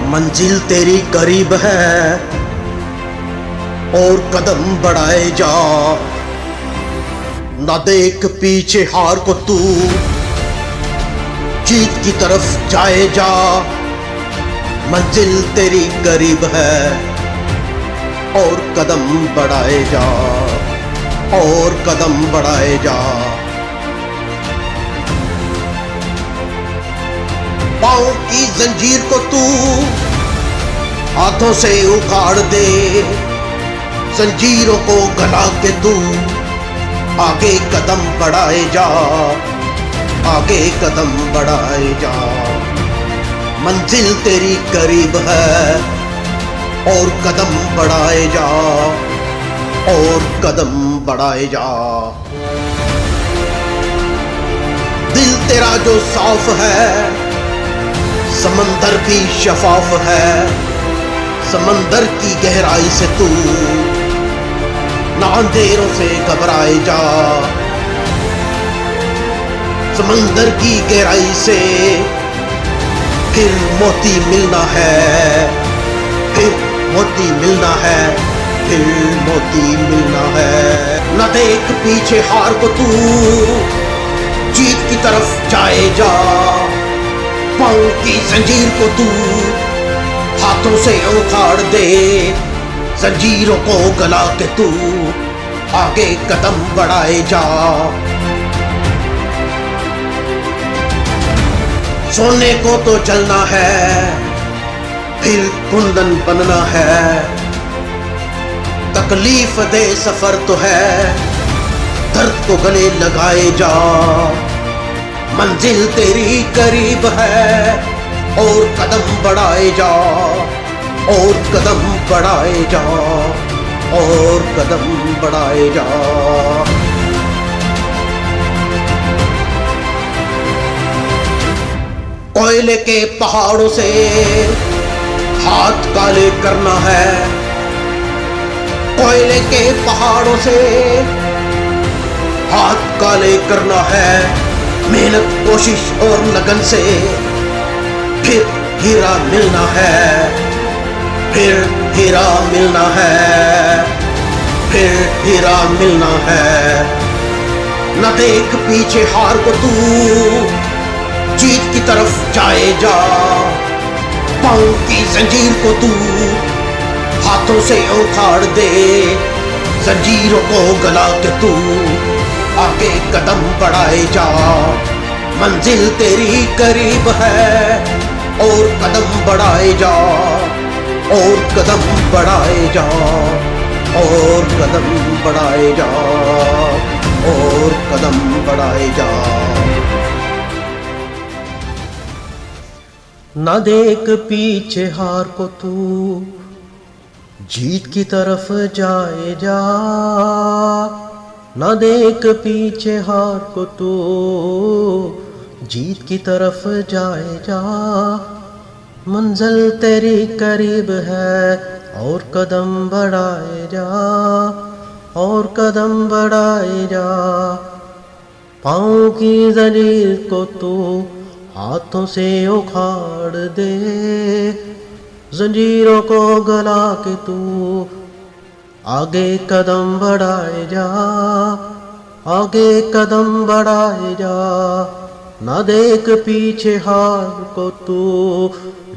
मंजिल तेरी करीब है और कदम बढ़ाए जा। ना देख पीछे हार को तू, जीत की तरफ जाए जा। मंजिल तेरी करीब है और कदम बढ़ाए जा, और कदम बढ़ाए जा। पाँव की जंजीर को तू हाथों से उखाड़ दे, जंजीरों को गला के तू आगे कदम बढ़ाए जा, आगे कदम बढ़ाए जा। मंजिल तेरी करीब है और कदम बढ़ाए जा, और कदम बढ़ाए जा। दिल तेरा जो साफ है, समंदर भी शफाफ है। समंदर की गहराई से तू ना अंधेरों से घबराए जा। समंदर की गहराई से फिर मोती मिलना है, फिर मोती मिलना है, फिर मोती मिलना है। न देख पीछे हार को तू, जीत की तरफ जाए जा। पाँव की जंजीर को तू हाथों से उखाड़ दे, जंजीरों को गला के तू आगे कदम बढ़ाए जा। सोने को तो चलना है, फिर कुंदन बनना है। तकलीफ दे सफर तो है, दर्द को गले लगाए जा। मंजिल तेरी करीब है और कदम बढ़ाए जा, और कदम बढ़ाए जा, और कदम बढ़ाए जा। कोयले के पहाड़ों से हाथ काले करना है। कोयले के पहाड़ों से हाथ काले करना है। मेहनत, कोशिश और लगन से फिर हीरा मिलना है, फिर हीरा मिलना है, फिर हीरा मिलना है। न देख पीछे हार को तू, जीत की तरफ जाए जा। पाँव की जंजीर को तू हाथों से उखाड़ दे, जंजीरों को गला के तू आगे कदम बढ़ाए जा। मंजिल तेरी करीब है और कदम बढ़ाए जा, और कदम बढ़ाए जा, और कदम बढ़ाए जा, और कदम बढ़ाए जा। ना देख पीछे हार को तू, जीत की तरफ जाए जा। ना देख पीछे हार को तू, जीत की तरफ जाए जा। मंजिल तेरी करीब है और कदम बढ़ाए जा, और कदम बढ़ाए जा। पाँव की जंजीर को तू हाथों से उखाड़ दे, जंजीरों को गला के तू आगे कदम बढ़ाए जा, आगे कदम बढ़ाए जा। ना देख पीछे हार को तू,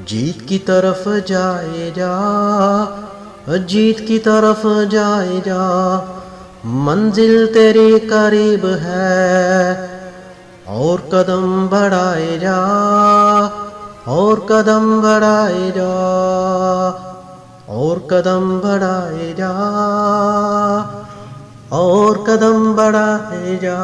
जीत की तरफ जाए जा, जीत की तरफ जाए जा। मंजिल तेरी करीब है और कदम बढ़ाए जा, और कदम बढ़ाए जा, और कदम बढ़ाए जा, और कदम बढ़ाए जा।